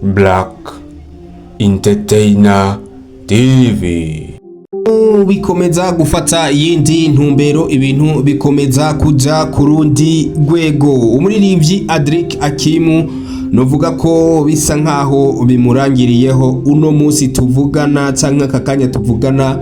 Black Entertainer TV. Bikomeza gufata yindi ntumbero, ibintu bikomeza kuja kurundi rwego. Umuririmbyi Adric Akimu novuga ko bisa nkaho bimurangiriyeho uno munsi tuvugana canke akakanya tuvugana,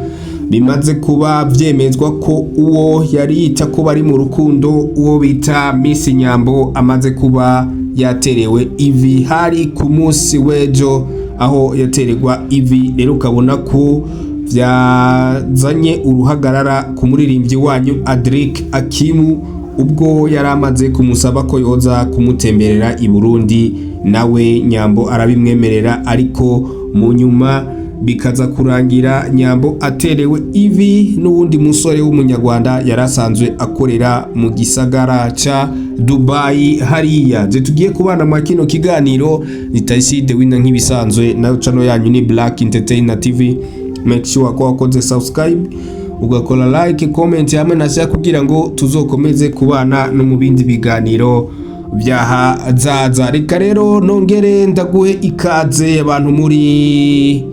bimaze kuba vyemezwa ko uwo yari yita ko bari mu rukundo, uwo bita Miss Nyambo amaze kuba yaterewe ivi hari ku munsi wejo, aho yatererwa ivi. Rero ukabona ko vyazanye uruhagarara ku muririmbyi wanyu Adric Akimu, ubwo yari amaze kumusaba ko yoza kumutemberera i Burundi, nawe Nyambo arabimwemerera, ariko mu nyuma bikaza kurangira Nyambo aterewe ivi n'uwundi musore w'umunyarwanda yarasanzwe akorera mu gisagara ca Dubai hariya. Je tugiye kubana mu kino kiganiro, ni Taiside wina nk'ibisanzwe, na channel yanyu ni Black Entertainer TV. Make sure ko wakoze subscribe, ugakora like, comment hamwe na share kugira ngo tuzokomeze kubana no mu bindi biganiro byahazaza. Reka rero nongere ndaguhe ikaze abantu muri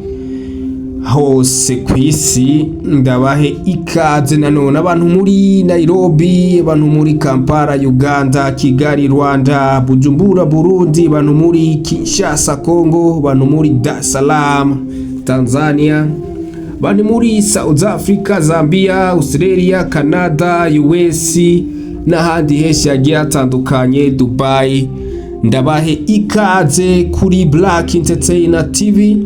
hose kwisi, ndabahe ikaze nanone abantu muri Nairobi, abantu muri Kampala Uganda, Kigali Rwanda, Bujumbura Burundi, abantu muri Kinshasa Congo, abantu muri Dar es Salaam Tanzania, bani muri South Africa, Zambia, Australia, Canada, US n'ahandi henshi hagiye hatandukanye, Dubai. Ndabahe ikaze kuri Black Entertainer TV,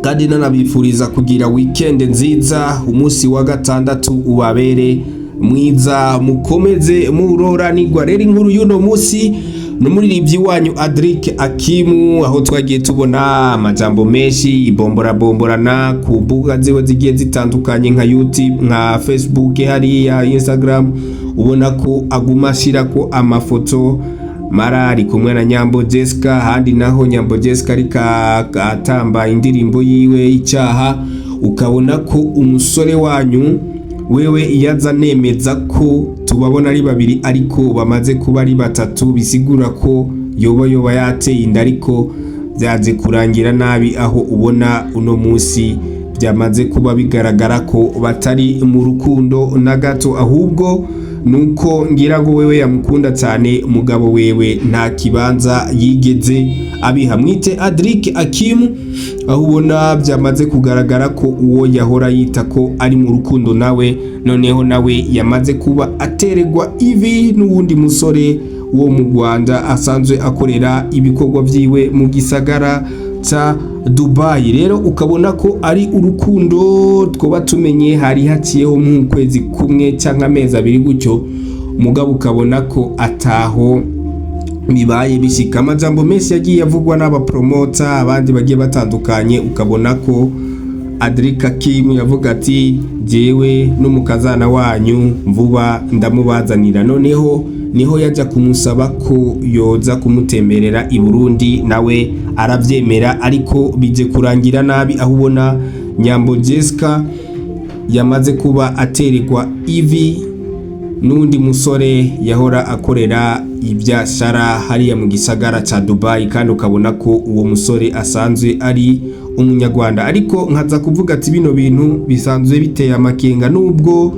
kandi nanabifuriza kugira weekend nziza, umunsi wa gatandatu ubabere mwiza, mukomeze muroranirwa. Rero inkuru y'uno munsi n'umuririmbyi wanyu Adric Akimu, aho twagiye tubona amajambo menshi ibomborana ku mbuga ziwe zigiye zitandukanye nka YouTube, nka Facebook, hariya Instagram, ubona ko aguma ashira ko amafoto mara ari kumwe na Nyambo Jessica, handi naho Nyambo Jessica arika atamba indirimbo yiwe Icyaha. Ukabona ko umusore wanyu wewe iyaza nemeza ko tubabona ari babiri, ariko bamaze kuba ari batatu, bisigura ko yoba yateye inda, ariko byaje kurangira nabi, aho ubona uno munsi byamaze kuba bigaragara ko batari mu rukundo na gato, ahubwo nuko ngira ngo wewe yamukunda cyane, mugabo wewe nta kibanza yigeze abiha. Mwite Adric Akimu, aho ubona byamaze kugaragara ko uwo yahora yita ko ari mu rukundo nawe noneho nawe yamaze kuba atererwa ivi n'uwundi musore wo mu Rwanda asanzwe akorera ibikorwa byiwe mu gisagara ca Dubai. Rero ukabona ko ari urukundo twoba tumenye hari haciyeho mu kwezi kumwe cyangwa amezi abiri gutyo, mugabo ukabona ko ataho bibaye bishika. Amajambo menshi yagiye avugwa n'abapromota abandi bagiye batandukanye, ukabona ko Adric Akimu yavuga ati jewe n'umukazana wanyu vuba ndamubazanira. Noneho niho yaja kumusaba ko yoza kumutemberera i Burundi, nawe aravyemera, ariko bije kurangira nabi, aho ubona Nyambo Jessica yamaze kuba atererwa ivi n'undi musore yahora akorera ibyashara hariya mu gisagara ca Dubai, kandi ukabona ko uwo musore asanzwe ari umunyarwanda. Ariko nkaza kuvuga ati bino bintu bisanzwe biteye amakenga, nubwo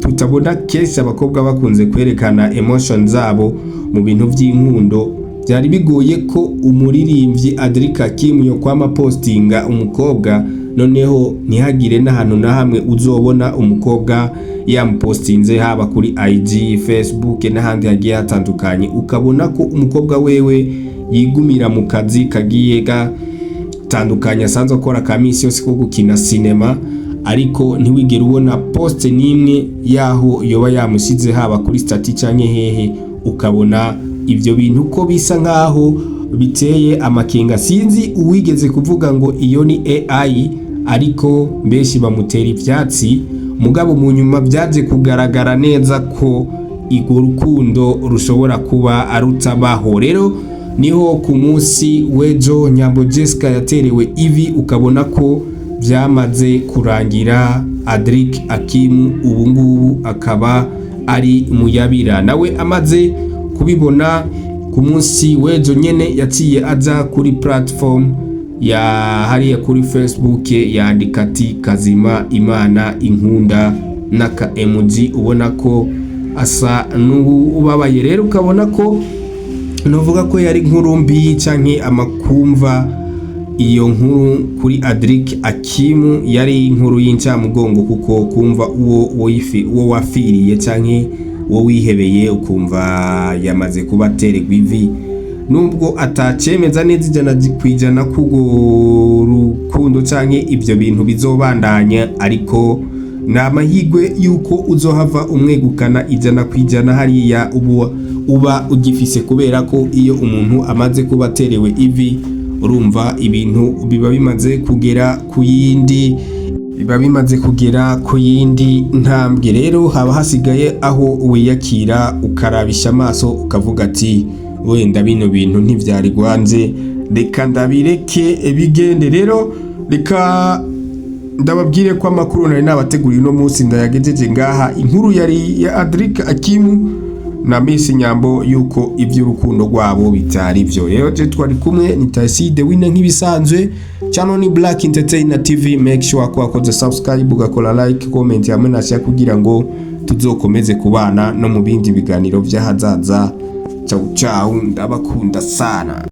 tutabona kenshi abakobwa bakunze kwerekana emotion zabo mu bintu by'inkundo. Byari bigoye ko umuririmbyi Adric Akimu yo kwama postinga umukobwa, noneho ntihagire n'ahantu na hamwe uzobona umukobwa yamupostinze, haba kuri IG, Facebook n'ahandi hagiye hatandukanye. Ukabona ko umukobwa wewe yigumira mu kazi kagiye gatandukanye asanzwe akora kamisi yose ko gukina cinema, ariko ntiwigere ubona post nimwe yaho yoba yamusize haba kuri stati canke hehe. Ukabona ivyo bintu ko bisa nkaho biteye amakenga. Sinzi uwigeze kuvuga ngo iyo ni AI, ariko benshi bamutera ivyatsi, mugabo mu nyuma byaje kugaragara neza ko igwo rukundo rushobora kuba arutabaho. Rero niho ku munsi wejo Nyambo Jessica yaterewe ivi, ukabona ko byamaze kurangira. Adric Akimu ubu ngubu akaba ari muyabira, nawe amaze kubibona ku munsi w'ejo nyene yaciye aza kuri platform ya hariya kuri Facebook yandika ati kazima Imana inkunda naka emoji, ubona ko asa n'ubabaye. Rero ukabona ko novuga ko yari inkuru mbi canke amakumva iyo nkuru kuri Adric Akimu yari inkuru y'incamugongo, kuko kumva uwo wafiriye canke uwo wihebeye ukumva yamaze kuba atererwa ivi, nubwo atacemeza neza ijana kwijana kugo rukundo canke ibyo bintu bizobandanya, ariko na mahigwe yuko uzohava umwegukana ijana kwijana hariya uba ugifise, kubera ko iyo umuntu amaze kuba aterewe ivi urumva ibintu biba bimaze kugera ku yindi ntambwe. Rero haba hasigaye aho wiyakira ukarabisha amaso ukavuga ati wenda bino bintu ntivyari gwanze, reka ndabireke bigende. Rero reka ndababwire ko amakuru nari nabateguriye no munsi ndayagejeje ngaha. Inkuru yari ya Adric Akimu na Miss Nyambo yuko ivy'urukundo rwabo bitari byo. Rero je twari kumwe ni Taiside wine nk'ibisanzwe, channel ni Black Entertainer TV. Make sure ko wakoze subscribe, ugakora like, comment hamwe na share kugira ngo tuzokomeze kubana no mu bindi biganiro by'ahazaza. Ciao ciao, ndabakunda sana.